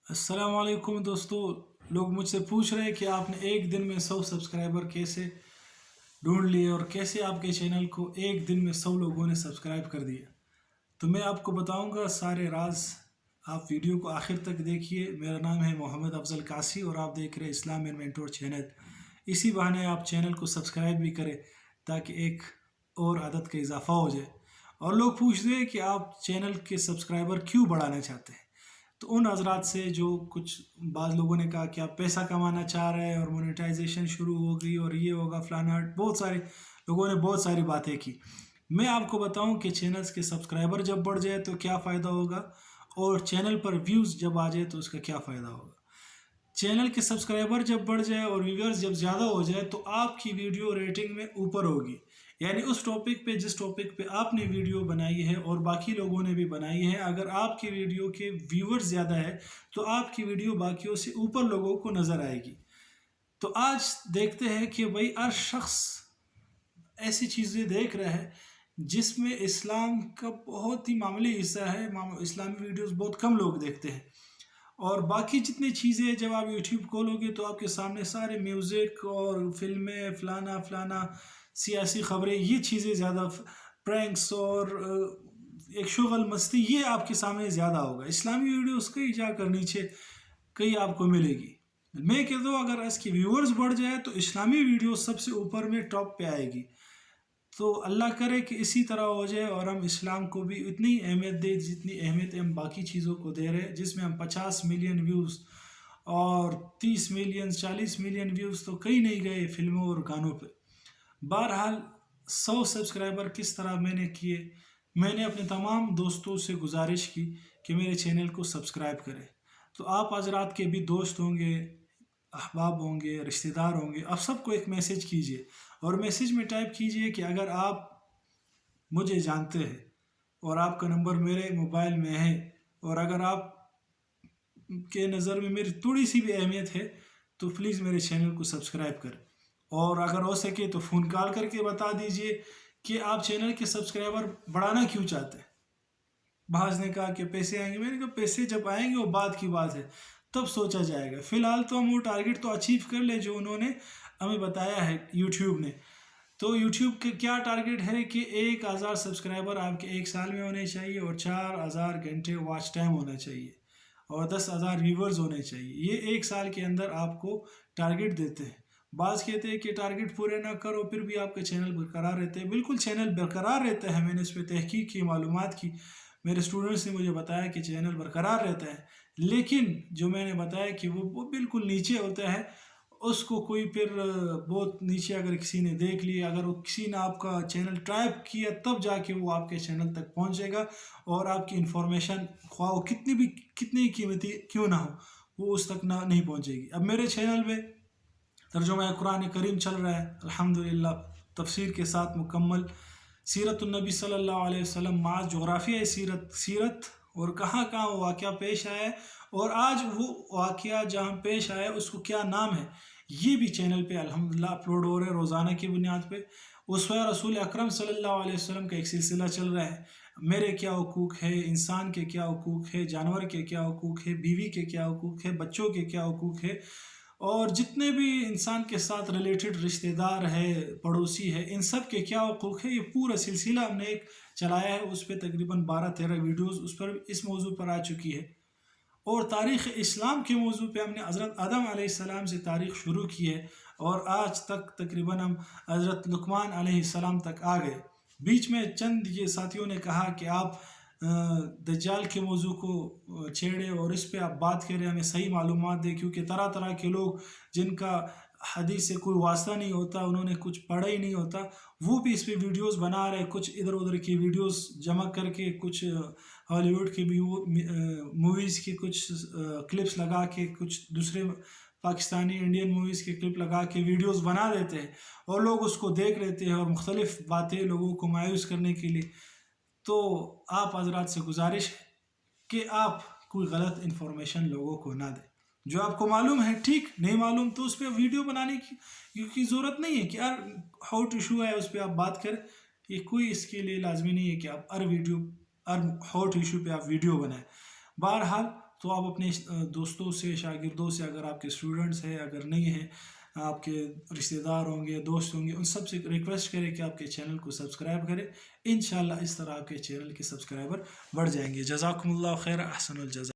السلام علیکم دوستو. لوگ مجھ سے پوچھ رہے ہیں کہ آپ نے ایک دن میں 100 سبسکرائبر کیسے ڈھونڈ لیے اور کیسے آپ کے چینل کو ایک دن میں 100 لوگوں نے سبسکرائب کر دیا. تو میں آپ کو بتاؤں گا سارے راز. آپ ویڈیو کو آخر تک دیکھیے. میرا نام ہے m.afzalkasi اور آپ دیکھ رہے ہیں اسلام اینڈ مینٹور چینل. اسی بہانے آپ چینل کو سبسکرائب بھی کریں تاکہ ایک اور عادت کا اضافہ ہو جائے. اور لوگ پوچھتے ہیں کہ آپ چینل کے سبسکرائبر کیوں بڑھانا چاہتے ہیں. تو ان حضرات سے جو کچھ بعض لوگوں نے کہا کہ آپ پیسہ کمانا چاہ رہے ہیں اور مونیٹائزیشن شروع ہو گئی اور یہ ہوگا فلانا، بہت سارے لوگوں نے بہت ساری باتیں کی. میں آپ کو بتاؤں کہ چینلز کے سبسکرائبر جب بڑھ جائے تو کیا فائدہ ہوگا اور چینل پر ویوز جب آ جائے تو اس کا کیا فائدہ ہوگا. چینل کے سبسکرائبر جب بڑھ جائے اور ویورز جب زیادہ ہو جائے تو آپ کی ویڈیو ریٹنگ میں اوپر ہوگی. یعنی اس ٹاپک پہ جس ٹاپک پہ آپ نے ویڈیو بنائی ہے اور باقی لوگوں نے بھی بنائی ہے، اگر آپ کی ویڈیو کے ویورز زیادہ ہے تو آپ کی ویڈیو باقیوں سے اوپر لوگوں کو نظر آئے گی. تو آج دیکھتے ہیں کہ بھائی ہر شخص ایسی چیزیں دیکھ رہا ہے جس میں اسلام کا بہت ہی معمولی حصہ ہے. اسلامی ویڈیوز بہت کم لوگ دیکھتے ہیں. اور باقی جتنی چیزیں جب آپ یوٹیوب کھولو گے تو آپ کے سامنے سارے میوزک اور فلمیں فلانا فلانا سیاسی خبریں، یہ چیزیں زیادہ، پرینکس اور ایک شغل مستی، یہ آپ کے سامنے زیادہ ہوگا. اسلامی ویڈیوز کہیں جا کر نیچے کہیں آپ کو ملے گی. میں کہتا ہوں اگر اس کی ویورز بڑھ جائے تو اسلامی ویڈیو سب سے اوپر میں ٹاپ پہ آئے گی. تو اللہ کرے کہ اسی طرح ہو جائے اور ہم اسلام کو بھی اتنی اہمیت دیں جتنی اہمیت ہم باقی چیزوں کو دے رہے ہیں، جس میں ہم 50 ملین ویوز اور 30 ملین 40 ملین ویوز تو کہیں نہیں گئے فلموں اور گانوں پہ. بہرحال 100 سبسکرائبر کس طرح میں نے کیے. میں نے اپنے تمام دوستوں سے گزارش کی کہ میرے چینل کو سبسکرائب کریں. تو آپ حضرات کے بھی دوست ہوں گے، احباب ہوں گے، رشتہ دار ہوں گے، آپ سب کو ایک میسیج کیجئے اور میسیج میں ٹائپ کیجئے کہ اگر آپ مجھے جانتے ہیں اور آپ کا نمبر میرے موبائل میں ہے اور اگر آپ کے نظر میں میری تھوڑی سی بھی اہمیت ہے تو پلیز میرے چینل کو سبسکرائب کریں. اور اگر ہو سکے تو فون کال کر کے بتا دیجئے کہ آپ چینل کے سبسکرائبر بڑھانا کیوں چاہتے ہیں. بعض نے کہا کہ پیسے آئیں گے. میں نے کہا پیسے جب آئیں گے وہ بعد کی بات ہے، تب سوچا جائے گا. فی الحال تو ہم وہ ٹارگٹ تو اچیو کر لیں جو انہوں نے ہمیں بتایا ہے یوٹیوب نے. تو یوٹیوب کے کیا ٹارگٹ ہے کہ 1000 سبسکرائبر آپ کے ایک سال میں ہونے چاہیے اور 4000 گھنٹے واچ ٹائم ہونا چاہیے اور 10,000 ویورز ہونے چاہیے. یہ ایک سال کے اندر آپ کو ٹارگٹ دیتے ہیں. بعض کہتے ہیں کہ ٹارگٹ پورے نہ کرو پھر بھی آپ کا چینل برقرار رہتے ہیں. بالکل چینل برقرار رہتا ہے. میں نے اس پہ تحقیق کی، معلومات کی. میرے اسٹوڈنٹس نے مجھے بتایا کہ چینل برقرار رہتا ہے، لیکن جو میں نے بتایا کہ وہ بالکل نیچے ہوتا ہے. اس کو کوئی پھر بہت نیچے اگر کسی نے دیکھ لیا، اگر وہ کسی نے آپ کا چینل ٹائپ کیا تب جا کے وہ آپ کے چینل تک پہنچے گا اور آپ کی انفارمیشن خواہ وہ کتنی قیمتی کیوں نہ ہو وہ اس تک نہیں پہنچے گی. اب میرے چینل میں ترجمہ قرآن کریم چل رہا ہے الحمدللہ، تفسیر کے ساتھ مکمل. سیرت النبی صلی اللہ علیہ وسلم، مع جغرافیہ سیرت اور کہاں کہاں وہ واقعہ پیش آیا ہے اور آج وہ واقعہ جہاں پیش آیا ہے اس کو کیا نام ہے، یہ بھی چینل پہ الحمدللہ اپلوڈ ہو رہے ہیں روزانہ کی بنیاد پہ. اسوہ رسول اکرم صلی اللہ علیہ وسلم کا ایک سلسلہ چل رہا ہے. میرے کیا حقوق ہے، انسان کے کیا حقوق ہے، جانور کے کیا حقوق ہے، بیوی کے کیا حقوق ہے، بچوں کے کیا حقوق ہے، اور جتنے بھی انسان کے ساتھ ریلیٹڈ رشتہ دار ہے، پڑوسی ہے، ان سب کے کیا حقوق ہے. یہ پورا سلسلہ ہم نے ایک چلایا ہے. اس پہ تقریباً 12-13 ویڈیوز اس موضوع پر آ چکی ہے. اور تاریخ اسلام کے موضوع پہ ہم نے حضرت آدم علیہ السلام سے تاریخ شروع کی ہے اور آج تک تقریباً ہم حضرت لقمان علیہ السلام تک آ گئے. بیچ میں چند یہ ساتھیوں نے کہا کہ آپ دجال کے موضوع کو چھیڑے اور اس پہ آپ بات کریں، ہمیں صحیح معلومات دیں، کیونکہ طرح طرح کے لوگ جن کا حدیث سے کوئی واسطہ نہیں ہوتا، انہوں نے کچھ پڑھا ہی نہیں ہوتا، وہ بھی اس پہ ویڈیوز بنا رہے. کچھ ادھر ادھر کی ویڈیوز جمع کر کے، کچھ ہالی ووڈ کی موویز کی کچھ کلپس لگا کے، کچھ دوسرے پاکستانی انڈین موویز کے کلپ لگا کے ویڈیوز بنا دیتے ہیں اور لوگ اس کو دیکھ لیتے ہیں اور مختلف باتیں لوگوں کو مایوس کرنے کے لیے. تو آپ حضرات سے گزارش ہے کہ آپ کوئی غلط انفارمیشن لوگوں کو نہ دیں. جو آپ کو معلوم ہے ٹھیک، نہیں معلوم تو اس پہ ویڈیو بنانے کی ضرورت نہیں ہے کہ ہر ہاٹ ایشو ہے اس پہ آپ بات کریں. یہ کوئی اس کے لیے لازمی نہیں ہے کہ آپ ہر ہاٹ ایشو پہ آپ ویڈیو بنائیں. بہرحال تو آپ اپنے دوستوں سے، شاگردوں سے، اگر آپ کے اسٹوڈنٹس ہیں، اگر نہیں ہیں، آپ کے رشتہ دار ہوں گے، دوست ہوں گے، ان سب سے ریکویسٹ کریں کہ آپ کے چینل کو سبسکرائب کریں. انشاءاللہ اس طرح آپ کے چینل کے سبسکرائبر بڑھ جائیں گے. جزاکم اللہ خیر، احسن الجزا.